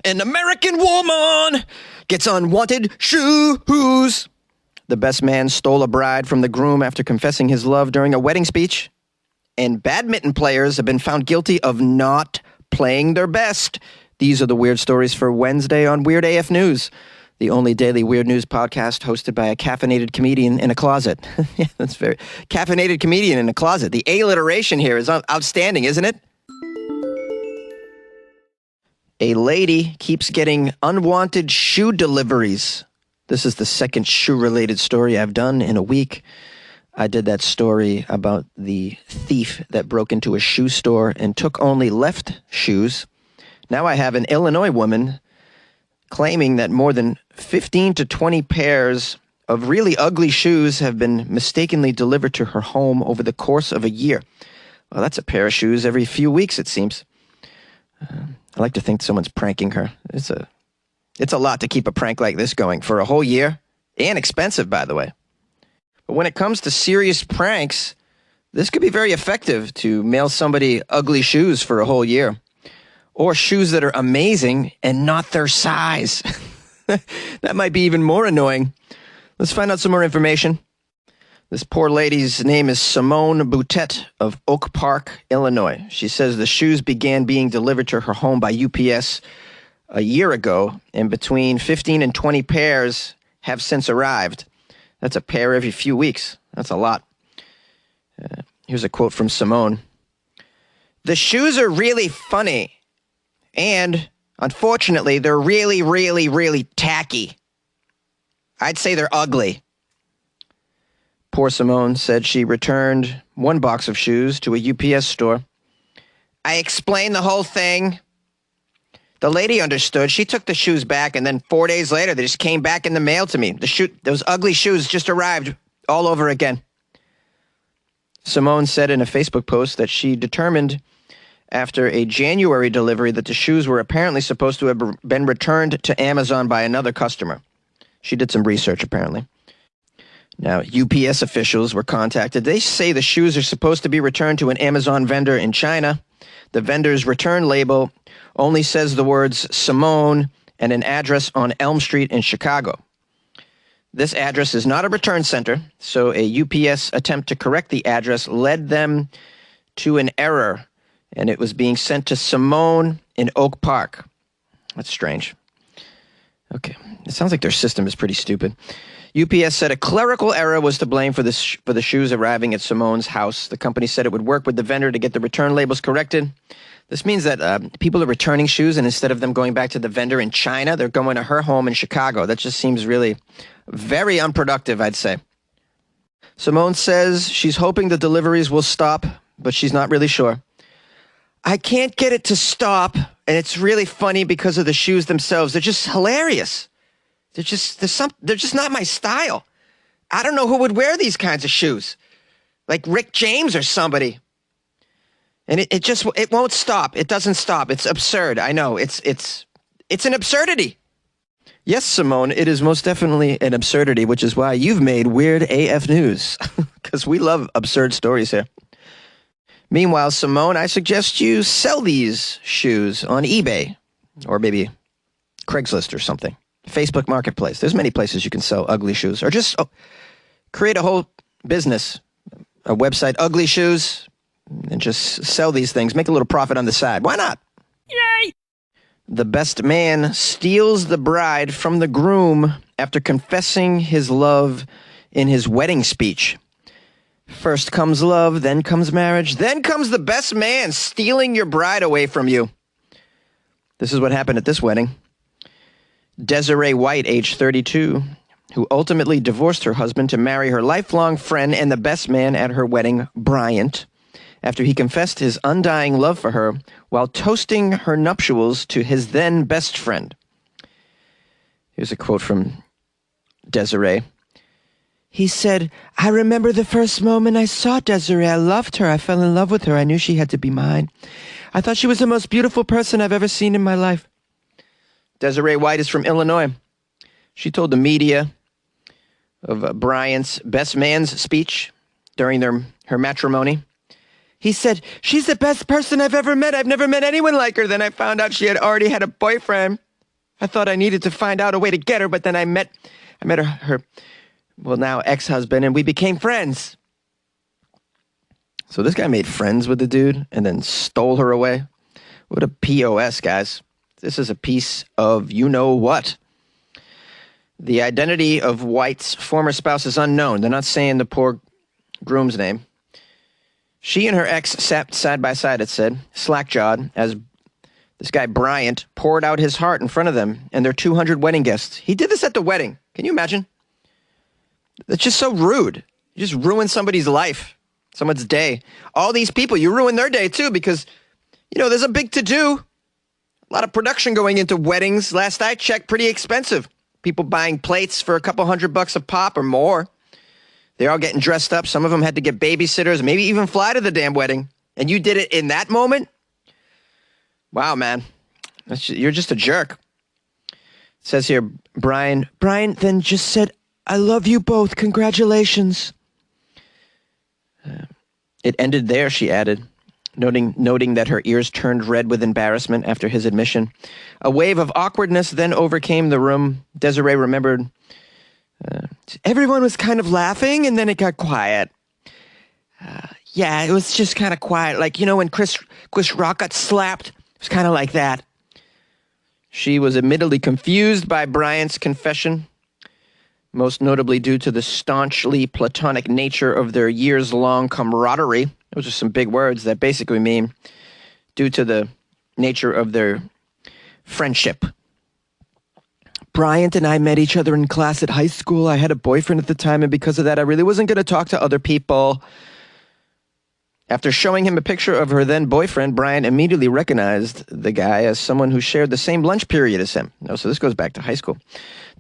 An American woman gets unwanted shoes. The best man stole a bride from the groom after confessing his love during a wedding speech. And badminton players have been found guilty of not playing their best. These are the weird stories for Wednesday on Weird AF News, the only daily weird news podcast hosted by a caffeinated comedian in a closet. Yeah, that's very caffeinated comedian in a closet. The alliteration here is outstanding, isn't it? A lady keeps getting unwanted shoe deliveries. This is the second shoe-related story I've done in a week. I did that story about the thief that broke into a shoe store and took only left shoes. Now I have an Illinois woman claiming that more than 15 to 20 pairs of really ugly shoes have been mistakenly delivered to her home over the course of a year. Well, that's a pair of shoes every few weeks, it seems. I like to think someone's pranking her. It's a lot to keep a prank like this going for a whole year, and expensive, by the way. But when it comes to serious pranks, this could be very effective to mail somebody ugly shoes for a whole year, or shoes that are amazing and not their size. That might be even more annoying. Let's find out some more information. This poor lady's name is Simone Boutet of Oak Park, Illinois. She says the shoes began being delivered to her home by UPS a year ago, and between 15 and 20 pairs have since arrived. That's a pair every few weeks. That's a lot. Here's a quote from Simone. "The shoes are really funny, and unfortunately, they're really, really, really tacky. I'd say they're ugly." Poor Simone said she returned one box of shoes to a UPS store. "I explained the whole thing. The lady understood. She took the shoes back, and then 4 days later, they just came back in the mail to me. Those ugly shoes just arrived all over again." Simone said in a Facebook post that she determined after a January delivery that the shoes were apparently supposed to have been returned to Amazon by another customer. She did some research, apparently. Now, UPS officials were contacted. They say the shoes are supposed to be returned to an Amazon vendor in China. The vendor's return label only says the words Simone and an address on Elm Street in Chicago. This address is not a return center, so a UPS attempt to correct the address led them to an error, and it was being sent to Simone in Oak Park. That's strange. Okay, it sounds like their system is pretty stupid. UPS said a clerical error was to blame for the shoes arriving at Simone's house. The company said it would work with the vendor to get the return labels corrected. This means that people are returning shoes, and instead of them going back to the vendor in China, they're going to her home in Chicago. That just seems really very unproductive, I'd say. Simone says she's hoping the deliveries will stop, but she's not really sure. "I can't get it to stop, and it's really funny because of the shoes themselves. They're just hilarious. They're just not my style. I don't know who would wear these kinds of shoes. Like Rick James or somebody. And it won't stop. It doesn't stop. It's absurd. I know. It's an absurdity." Yes, Simone, it is most definitely an absurdity, which is why you've made Weird AF News. Because we love absurd stories here. Meanwhile, Simone, I suggest you sell these shoes on eBay. Or maybe Craigslist or something. Facebook Marketplace. There's many places you can sell ugly shoes. Or just create a whole business, a website, ugly shoes, and just sell these things. Make a little profit on the side. Why not? Yay! The best man steals the bride from the groom after confessing his love in his wedding speech. First comes love, then comes marriage, then comes the best man stealing your bride away from you. This is what happened at this wedding. Desiree White, age 32, who ultimately divorced her husband to marry her lifelong friend and the best man at her wedding, Bryant, after he confessed his undying love for her while toasting her nuptials to his then best friend. Here's a quote from Desiree. He said, "I remember the first moment I saw Desiree. I loved her. I fell in love with her. I knew she had to be mine. I thought she was the most beautiful person I've ever seen in my life." Desiree White is from Illinois. She told the media of Bryant's best man's speech during her matrimony. He said, "She's the best person I've ever met. I've never met anyone like her." Then I found out she had already had a boyfriend. I thought I needed to find out a way to get her, but then I met her well, now ex-husband, and we became friends. So this guy made friends with the dude and then stole her away. What a POS, guys. This is a piece of you-know-what. The identity of White's former spouse is unknown. They're not saying the poor groom's name. She and her ex sat side by side, it said, slack-jawed, as this guy Bryant poured out his heart in front of them and their 200 wedding guests. He did this at the wedding. Can you imagine? That's just so rude. You just ruin somebody's life, someone's day. All these people, you ruin their day too because, you know, there's a big to-do. A lot of production going into weddings. Last I checked, pretty expensive. People buying plates for a couple $100 a pop or more. They're all getting dressed up. Some of them had to get babysitters, maybe even fly to the damn wedding. And you did it in that moment? Wow, man. You're just a jerk. It says here, Brian then just said, I love you both. Congratulations. It ended there, she added, noting that her ears turned red with embarrassment after his admission. A wave of awkwardness then overcame the room. Desiree remembered. Everyone was kind of laughing, and then it got quiet. Yeah, it was just kind of quiet. Like, you know, when Chris Rock got slapped, it was kind of like that. She was admittedly confused by Bryant's confession, most notably due to the staunchly platonic nature of their years-long camaraderie. Those are some big words that basically mean due to the nature of their friendship. Bryant and I met each other in class at high school. I had a boyfriend at the time, and because of that, I really wasn't going to talk to other people. After showing him a picture of her then boyfriend, Bryant immediately recognized the guy as someone who shared the same lunch period as him. Oh, so this goes back to high school.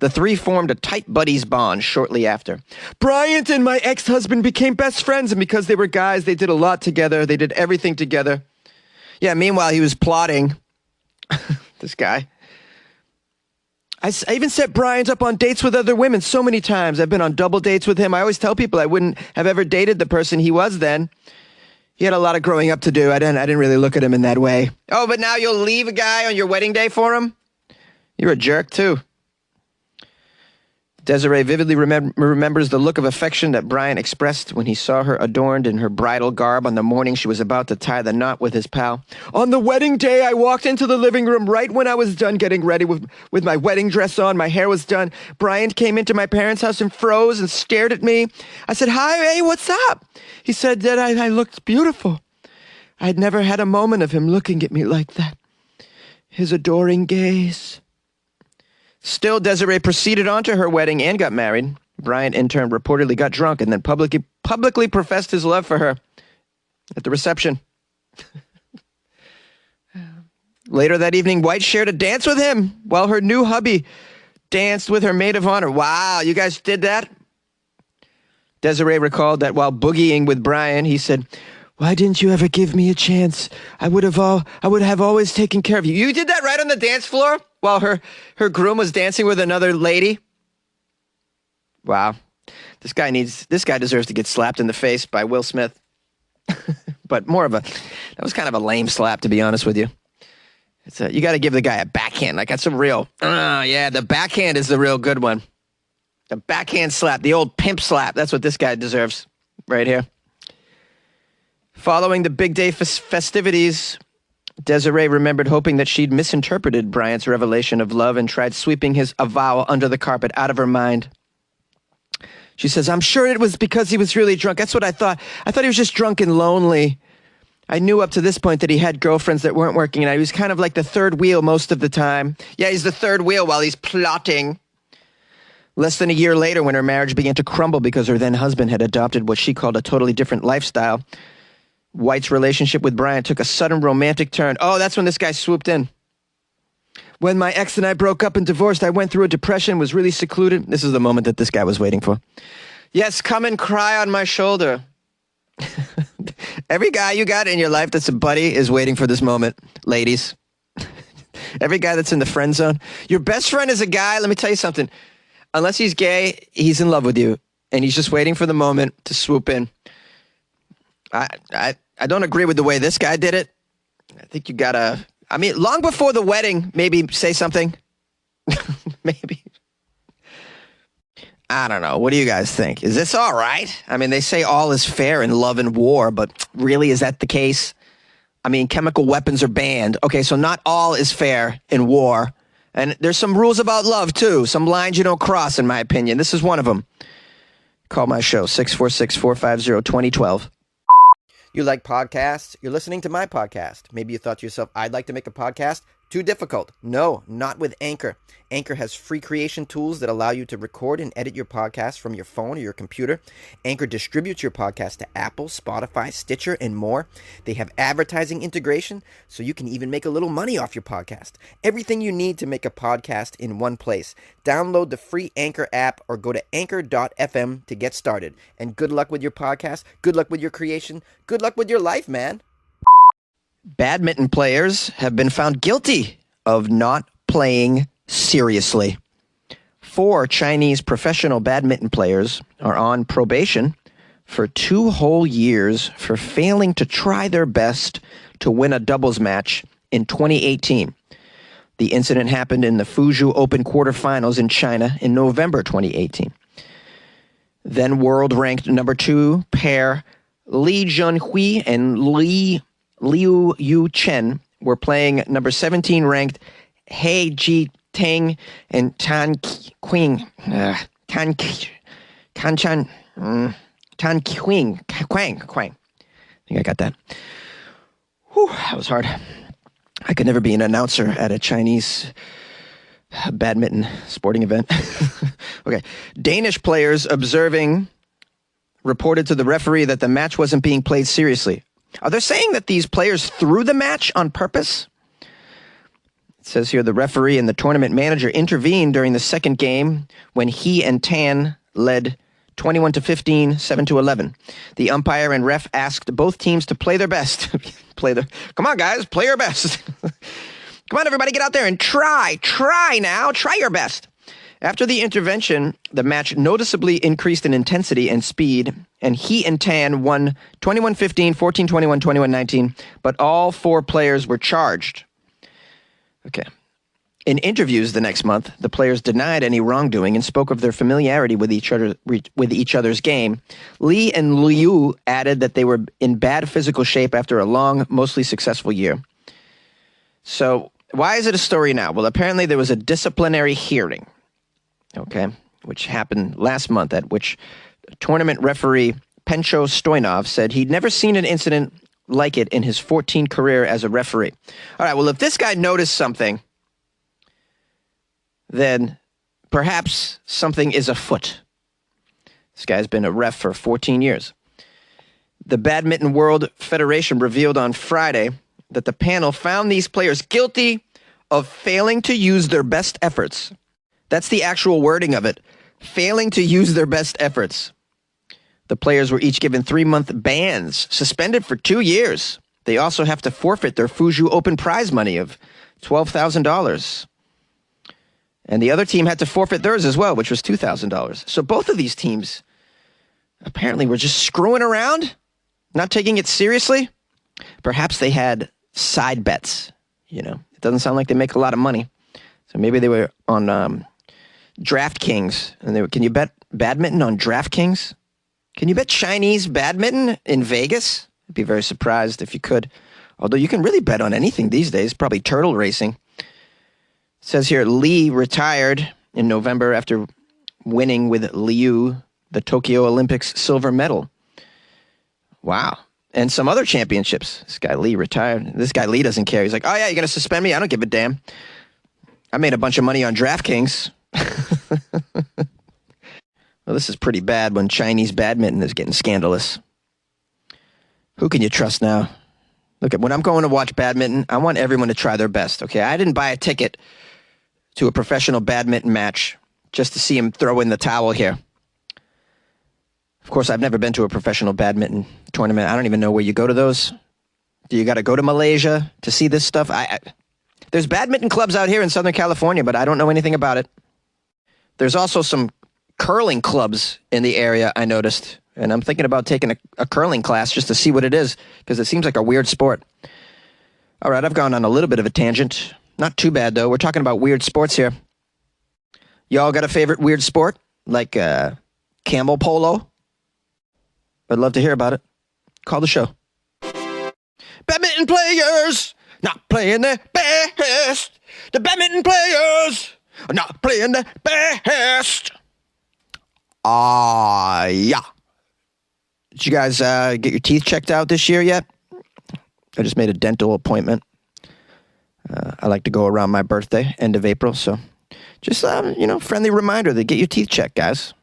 The three formed a tight buddies bond shortly after. Bryant and my ex-husband became best friends, and because they were guys, they did a lot together. They did everything together. Yeah, meanwhile, he was plotting. This guy. I even set Bryant up on dates with other women so many times. I've been on double dates with him. I always tell people I wouldn't have ever dated the person he was then. He had a lot of growing up to do. I didn't really look at him in that way. Oh, but now you'll leave a guy on your wedding day for him? You're a jerk, too. Desiree vividly remembers the look of affection that Bryant expressed when he saw her adorned in her bridal garb on the morning she was about to tie the knot with his pal. On the wedding day, I walked into the living room right when I was done getting ready with my wedding dress on. My hair was done. Bryant came into my parents' house and froze and stared at me. I said, hi, hey, what's up? He said that I looked beautiful. I'd never had a moment of him looking at me like that. His adoring gaze. Still, Desiree proceeded on to her wedding and got married. Bryant, in turn, reportedly got drunk and then publicly professed his love for her at the reception. Later that evening, White shared a dance with him while her new hubby danced with her maid of honor. Wow, you guys did that? Desiree recalled that while boogieing with Bryant, he said, why didn't you ever give me a chance? I would have always taken care of you. You did that right on the dance floor while her groom was dancing with another lady? Wow. This guy deserves to get slapped in the face by Will Smith. But that was kind of a lame slap, to be honest with you. You got to give the guy a backhand. Like, that's a real, yeah, the backhand is the real good one. The backhand slap, the old pimp slap. That's what this guy deserves right here. Following the big day festivities, Desiree remembered hoping that she'd misinterpreted Bryant's revelation of love and tried sweeping his avowal under the carpet out of her mind. She says, I'm sure it was because he was really drunk. That's what I thought. I thought he was just drunk and lonely. I knew up to this point that he had girlfriends that weren't working, and he was kind of like the third wheel most of the time. Yeah, he's the third wheel while he's plotting. Less than a year later, when her marriage began to crumble because her then husband had adopted what she called a totally different lifestyle, White's relationship with Bryant took a sudden romantic turn. Oh, that's when this guy swooped in. When my ex and I broke up and divorced, I went through a depression, was really secluded. This is the moment that this guy was waiting for. Yes, come and cry on my shoulder. Every guy you got in your life that's a buddy is waiting for this moment, ladies. Every guy that's in the friend zone. Your best friend is a guy, let me tell you something. Unless he's gay, he's in love with you. And he's just waiting for the moment to swoop in. I don't agree with the way this guy did it. I think you gotta, long before the wedding, maybe say something. Maybe. I don't know. What do you guys think? Is this all right? I mean, they say all is fair in love and war, but really, is that the case? I mean, chemical weapons are banned. Okay, so not all is fair in war. And there's some rules about love, too. Some lines you don't cross, in my opinion. This is one of them. Call my show, 646-450-2012. You like podcasts? You're listening to my podcast. Maybe you thought to yourself, I'd like to make a podcast. Too difficult. No, not with Anchor. Anchor has free creation tools that allow you to record and edit your podcast from your phone or your computer. Anchor distributes your podcast to Apple, Spotify, Stitcher, and more. They have advertising integration, so you can even make a little money off your podcast. Everything you need to make a podcast in one place. Download the free Anchor app or go to anchor.fm to get started. And good luck with your podcast. Good luck with your creation. Good luck with your life, man. Badminton players have been found guilty of not playing seriously. 4 Chinese professional badminton players are on probation for 2 whole years for failing to try their best to win a doubles match in 2018. The incident happened in the Fuzhou Open quarterfinals in China in November 2018. Then world-ranked number 2 pair Li Junhui and Liu Yu Chen were playing number 17 ranked He Ji Teng and Tan Qing. Tan Qing. Quang. I think I got that. Whew, that was hard. I could never be an announcer at a Chinese badminton sporting event. Okay. Danish players observing reported to the referee that the match wasn't being played seriously. Are they saying that these players threw the match on purpose? It says here the referee and the tournament manager intervened during the second game when he and Tan led 21-15, 7-11. The umpire and ref asked both teams to play their best. Come on, guys, play your best. Come on, everybody, get out there and try your best. After the intervention, the match noticeably increased in intensity and speed, and he and Tan won 21-15, 14-21, 21-19, but all 4 players were charged. Okay. In interviews the next month, the players denied any wrongdoing and spoke of their familiarity with each other's game. Li and Liu added that they were in bad physical shape after a long, mostly successful year. So, why is it a story now? Well, apparently there was a disciplinary hearing. Okay, which happened last month, at which tournament referee Pencho Stoyanov said he'd never seen an incident like it in his 14 career as a referee. All right, well, if this guy noticed something, then perhaps something is afoot. This guy's been a ref for 14 years. The Badminton World Federation revealed on Friday that the panel found these players guilty of failing to use their best efforts. That's the actual wording of it. Failing to use their best efforts. The players were each given 3-month bans, suspended for 2 years. They also have to forfeit their Fuzhou Open prize money of $12,000. And the other team had to forfeit theirs as well, which was $2,000. So both of these teams apparently were just screwing around, not taking it seriously. Perhaps they had side bets. You know, it doesn't sound like they make a lot of money. So maybe they were on DraftKings, and can you bet badminton on DraftKings? Can you bet Chinese badminton in Vegas? I'd be very surprised if you could. Although you can really bet on anything these days, probably turtle racing. It says here, Li retired in November after winning with Liu the Tokyo Olympics silver medal. Wow. And some other championships. This guy Li retired. This guy Li doesn't care. He's like, oh yeah, you're going to suspend me? I don't give a damn. I made a bunch of money on DraftKings. Well, this is pretty bad when Chinese badminton is getting scandalous. Who can you trust now? Look, when I'm going to watch badminton, I want everyone to try their best, okay? I didn't buy a ticket to a professional badminton match just to see him throw in the towel here. Of course, I've never been to a professional badminton tournament. I don't even know where you go to those. Do you got to go to Malaysia to see this stuff? There's badminton clubs out here in Southern California, but I don't know anything about it. There's also some curling clubs in the area, I noticed. And I'm thinking about taking a curling class just to see what it is, because it seems like a weird sport. All right, I've gone on a little bit of a tangent. Not too bad, though. We're talking about weird sports here. Y'all got a favorite weird sport like camel polo? I'd love to hear about it. Call the show. Badminton players not playing their best. The badminton players are not playing their best. Yeah. Did you guys get your teeth checked out this year yet? I just made a dental appointment. I like to go around my birthday, end of April. So just, friendly reminder to get your teeth checked, guys.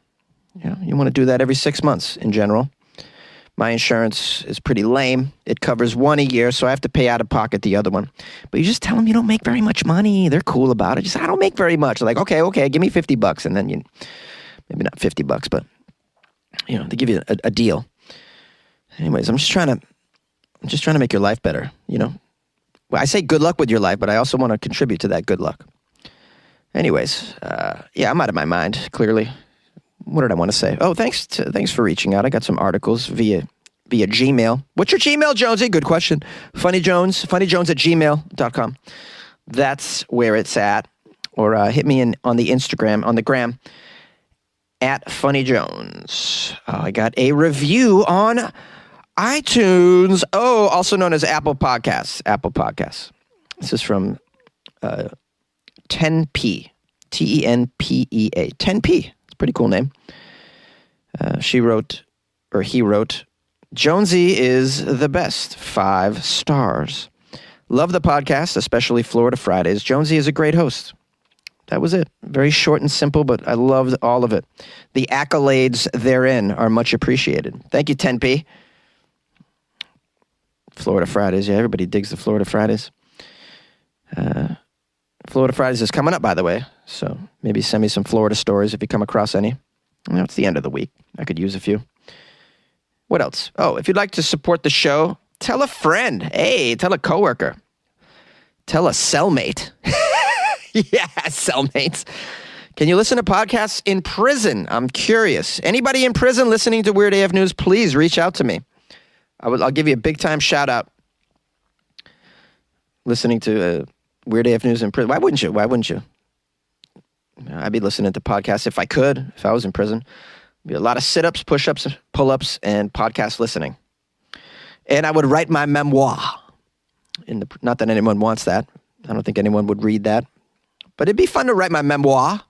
You want to do that every 6 months in general. My insurance is pretty lame. It covers one a year, so I have to pay out of pocket the other one. But you just tell them you don't make very much money. They're cool about it. Just, I don't make very much. They're like, okay, give me $50. And then maybe not $50, but, they give you a deal. Anyways, I'm just trying to make your life better, Well, I say good luck with your life, but I also want to contribute to that good luck. Anyways, I'm out of my mind, clearly. What did I want to say? Oh, thanks for reaching out. I got some articles via Gmail. What's your Gmail, Jonesy? Good question. funnyjones at gmail.com. That's where it's at. Or hit me on the Instagram, on the gram, at funnyjones. Oh, I got a review on iTunes. Oh, also known as Apple Podcasts. This is from 10P. Tenpea. 10P. Pretty cool name. He wrote, Jonesy is the best. 5 stars. Love the podcast, especially Florida Fridays. Jonesy is a great host. That was it. Very short and simple, but I loved all of it. The accolades therein are much appreciated. Thank you, 10P. Florida Fridays. Yeah, everybody digs the Florida Fridays. Florida Fridays is coming up, by the way, so maybe send me some Florida stories if you come across any. It's the end of the week. I could use a few. What else? Oh, if you'd like to support the show, tell a friend. Hey, tell a coworker. Tell a cellmate. Yeah, cellmates. Can you listen to podcasts in prison? I'm curious. Anybody in prison listening to Weird AF News, please reach out to me. I'll give you a big-time shout-out. Listening to Weird AF News in prison. Why wouldn't you? I'd be listening to podcasts if I could, if I was in prison. Be a lot of sit-ups, push-ups, pull-ups, and podcast listening. And I would write my memoir. Not that anyone wants that. I don't think anyone would read that. But it'd be fun to write my memoir.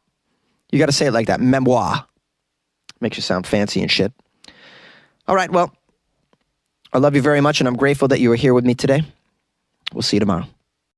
You got to say it like that, memoir. Makes you sound fancy and shit. All right, well, I love you very much, and I'm grateful that you were here with me today. We'll see you tomorrow.